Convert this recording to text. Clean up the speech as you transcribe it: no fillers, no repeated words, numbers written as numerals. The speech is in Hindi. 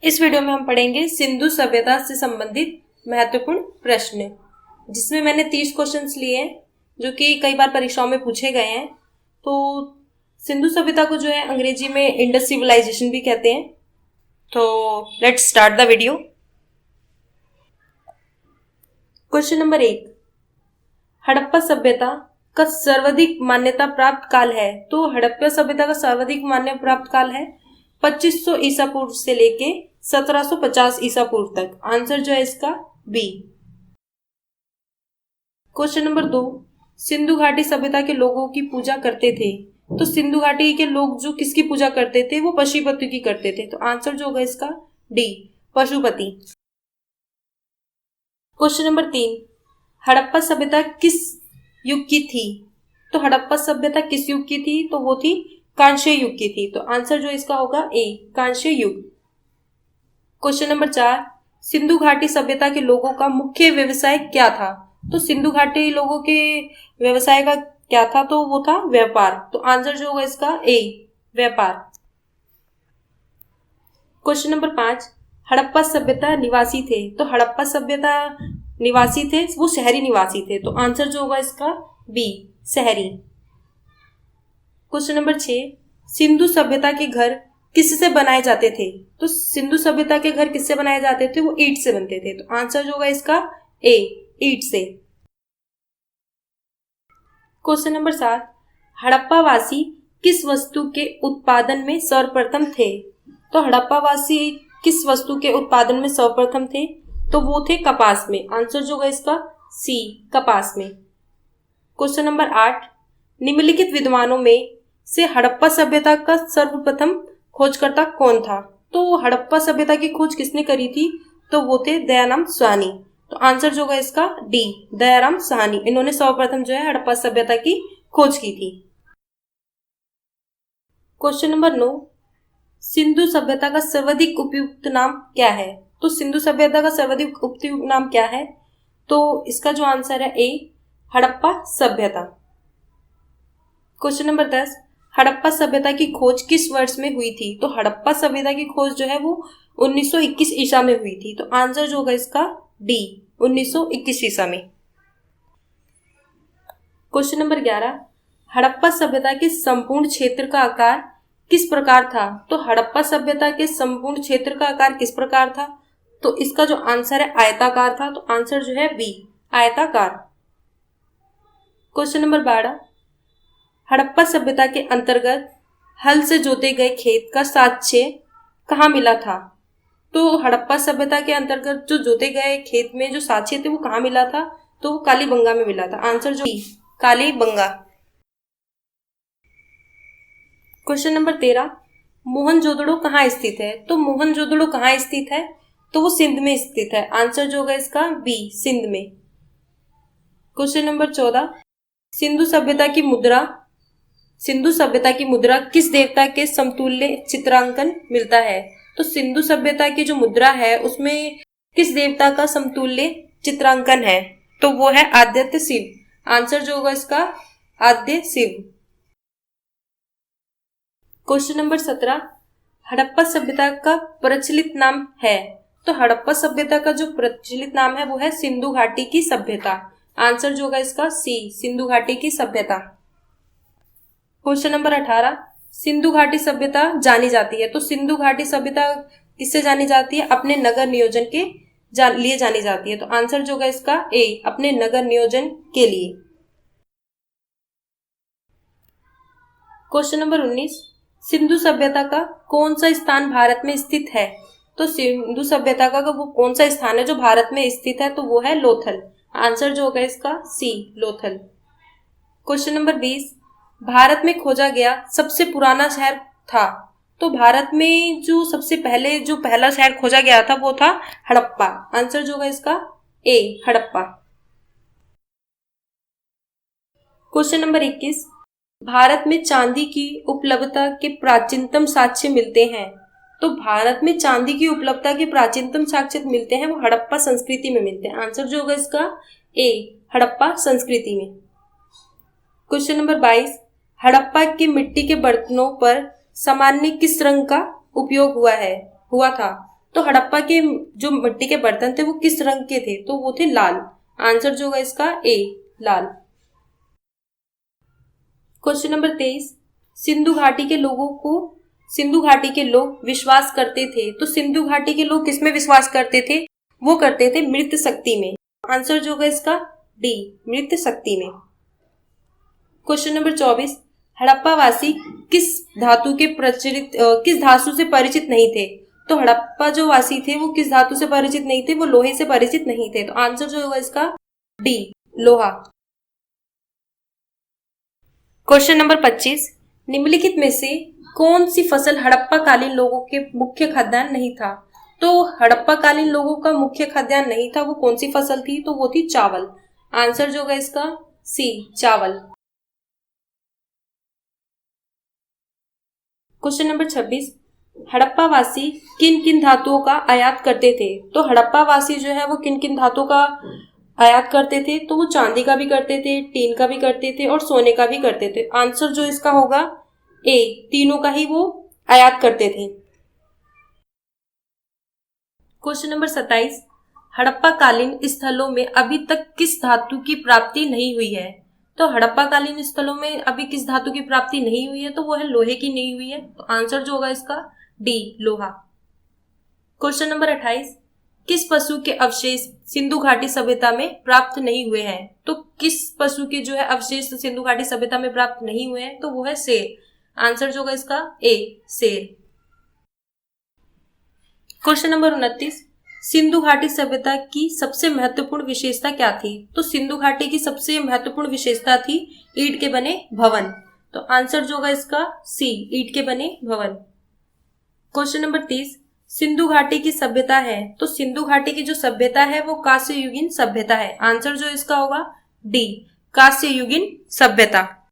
इस वीडियो में हम पढ़ेंगे सिंधु सभ्यता से संबंधित महत्वपूर्ण प्रश्न, जिसमें मैंने 30 क्वेश्चंस लिए हैं जो कि कई बार परीक्षाओं में पूछे गए हैं। तो सिंधु सभ्यता को जो है अंग्रेजी में इंडस सिविलाइजेशन भी कहते हैं। तो let's start the video. Question number 1, Harappa सभ्यता का सर्वाधिक मान्यता प्राप्त काल है। तो हड़प्पा सभ्यता का सर्वाधिक मान्यता प्राप्त काल है 2500 ईसा पूर्व से लेके 1750 ईसा पूर्व तक। आंसर जो है इसका बी। क्वेश्चन नंबर 2, सिंधु घाटी सभ्यता के लोगों की पूजा करते थे। तो सिंधु घाटी के लोग जो किसकी पूजा करते थे, वो पशुपति की करते थे। तो आंसर जो होगा इसका D, Pashupati. Question number 3, Harappa सभ्यता किस युग की थी। तो हड़प्पा सभ्यता किस युग की थी, तो वो थी कांस्य युग की थी। तो आंसर जो इसका होगा ए, कांस्य युग। क्वेश्चन नंबर 4, सिंधु घाटी सभ्यता के लोगों का मुख्य व्यवसाय क्या था। तो सिंधु घाटी लोगों के व्यवसाय का क्या था, तो वो था व्यापार। तो आंसर जो होगा इसका ए, व्यापार। क्वेश्चन नंबर 5, हड़प्पा सभ्यता निवासी थे। तो हड़प्पा सभ्यता निवासी थे, वो शहरी निवासी थे। तो आंसर जो होगा इसका बी, शहरी। क्वेश्चन नंबर 6, सिंधु सभ्यता के घर किससे बनाए जाते थे। तो सिंधु सभ्यता के घर किससे बनाए जाते थे, वो ईंट से बनते थे। तो आंसर जो होगा इसका ए, ईंट से। क्वेश्चन नंबर 7, हड़प्पा वासी किस वस्तु के उत्पादन में सर्वप्रथम थे। तो हड़प्पा वासी किस वस्तु के उत्पादन में सर्वप्रथम थे, तो वो थे कपास में। आंसर जो होगा इसका सी, कपास में। क्वेश्चन नंबर 8, निम्नलिखित विद्वानों में से हड़प्पा सभ्यता का सर्वप्रथम खोजकर्ता कौन था। तो हड़प्पा सभ्यता की खोज किसने करी थी, तो वो थे दयाराम साहनी। तो आंसर जो होगा इसका डी, दयाराम साहनी। इन्होंने सर्वप्रथम जो है हड़प्पा सभ्यता की खोज की थी। क्वेश्चन नंबर 9, सिंधु सभ्यता का सर्वाधिक उपयुक्त नाम क्या है। तो सिंधु सभ्यता का सर्वाधिक उपयुक्त नाम क्या है, तो इसका जो आंसर है ए, हड़प्पा सभ्यता। क्वेश्चन नंबर 10, हड़प्पा सभ्यता की खोज किस वर्ष में हुई थी। तो हड़प्पा सभ्यता की खोज जो है वो 1921 ईसा में हुई थी। तो आंसर जो होगा इसका डी, 1921 ईसा में। क्वेश्चन नंबर 11, हड़प्पा सभ्यता के संपूर्ण क्षेत्र का आकार किस प्रकार था। तो हड़प्पा सभ्यता के संपूर्ण क्षेत्र का आकार किस प्रकार था, तो इसका जो आंसर है आयताकार था। तो आंसर जो है बी, आयताकार। क्वेश्चन नंबर 12, हड़प्पा सभ्यता के अंतर्गत हल से जोते गए खेत का साक्ष्य कहाँ मिला था। तो हड़प्पा सभ्यता के अंतर्गत जो जोते गए खेत में जो साक्ष्य थे वो कहाँ मिला था, तो वो कालीबंगा में मिला था। आंसर जो कालीबंगा। क्वेश्चन नंबर 13, मोहनजोदड़ो कहाँ स्थित है। तो मोहनजोदड़ो कहाँ स्थित है, तो वो सिंध में स्थित है। आंसर जो होगा इसका बी, सिंध में। क्वेश्चन नंबर 14, सिंधु सभ्यता की मुद्रा किस देवता के समतुल्य चित्रांकन मिलता है। तो सिंधु सभ्यता की जो मुद्रा है उसमें किस देवता का समतुल्य चित्रांकन है, तो वो है आदित्य शिव। आंसर जो होगा इसका आद्य शिव। क्वेश्चन नंबर 17, हड़प्पा सभ्यता का प्रचलित नाम है। तो हड़प्पा सभ्यता का जो प्रचलित नाम है वो है सिंधु घाटी की सभ्यता। आंसर जो होगा इसका सी, सिंधु घाटी की सभ्यता। क्वेश्चन नंबर 18, सिंधु घाटी सभ्यता जानी जाती है। तो सिंधु घाटी सभ्यता किससे जानी जाती है, अपने नगर नियोजन के लिए जानी जाती है। तो आंसर जो होगा इसका ए, अपने नगर नियोजन के लिए। क्वेश्चन नंबर 19, सिंधु सभ्यता का कौन सा स्थान भारत में स्थित है। तो सिंधु सभ्यता का वो कौन सा स्थान है जो भारत में स्थित है, तो वो है लोथल। आंसर जो होगा इसका सी, लोथल। क्वेश्चन नंबर 20, भारत में खोजा गया सबसे पुराना शहर था। तो भारत में जो सबसे पहले जो पहला शहर खोजा गया था वो था हड़प्पा। आंसर जो होगा इसका ए, हड़प्पा। क्वेश्चन नंबर 21, भारत में चांदी की उपलब्धता के प्राचीनतम साक्ष्य मिलते हैं। तो भारत में चांदी की उपलब्धता के प्राचीनतम साक्ष्य मिलते हैं वो हड़प्पा संस्कृति में मिलते हैं। आंसर जो होगा इसका ए, हड़प्पा संस्कृति में। क्वेश्चन नंबर 22, हड़प्पा की मिट्टी के बर्तनों पर सामान्य किस रंग का उपयोग हुआ था। तो हड़प्पा के जो मिट्टी के बर्तन थे वो किस रंग के थे? तो वो थे लाल। आंसर जो होगा इसका ए, लाल। क्वेश्चन नंबर 23, सिंधु घाटी के लोग विश्वास करते थे। तो सिंधु घाटी के लोग किसमें विश्वास करते थे? वो करते थे मृत शक्ति में। आंसर जो होगा इसका डी, मृत शक्ति में। क्वेश्चन नंबर 24, हड़प्पा वासी किस धातु से परिचित नहीं थे? तो हड़प्पा जो वासी थे वो किस धातु से परिचित नहीं थे? वो लोहे से परिचित नहीं थे। तो आंसर जो होगा इसका डी, लोहा। क्वेश्चन नंबर 25, निम्नलिखित में से कौन सी फसल हड़प्पा कालीन लोगों के मुख्य खाद्यान्न नहीं था? तो हड़प्पा कालीन लोगों का मुख्य खाद्यान्न नहीं था, वो कौन सी फसल थी? तो वो थी चावल। आंसर जो होगा इसका सी, चावल। क्वेश्चन नंबर 26, हड़प्पा वासी किन किन धातुओं का आयात करते थे? तो हड़प्पा वासी जो है वो किन किन धातुओं का आयात करते थे? तो वो चांदी का भी करते थे, टीन का भी करते थे और सोने का भी करते थे। आंसर जो इसका होगा ए, तीनों का ही वो आयात करते थे। क्वेश्चन नंबर 27, हड़प्पा कालीन स्थलों में अभी तक किस धातु की प्राप्ति नहीं हुई है? तो हड़प्पा कालीन स्थलों में अभी किस धातु की प्राप्ति नहीं हुई है? तो वो है लोहे की नहीं हुई है। तो आंसर जो होगा इसका डी, लोहा। क्वेश्चन नंबर 28, किस पशु के अवशेष सिंधु घाटी सभ्यता में प्राप्त नहीं हुए हैं? तो किस पशु के जो है अवशेष सिंधु घाटी सभ्यता में प्राप्त नहीं हुए हैं? तो वो है शेर। आंसर जो होगा इसका ए, शेर। क्वेश्चन नंबर 29, सिंधु घाटी सभ्यता की सबसे महत्वपूर्ण विशेषता क्या थी? तो सिंधु घाटी की सबसे महत्वपूर्ण विशेषता थी ईंट के बने भवन। तो आंसर जो होगा इसका सी, ईंट के बने भवन। क्वेश्चन नंबर 30, सिंधु घाटी की सभ्यता है। तो सिंधु घाटी की जो सभ्यता है वो कांस्य युगीन सभ्यता है। आंसर जो इसका होगा डी, कांस्य युगीन सभ्यता।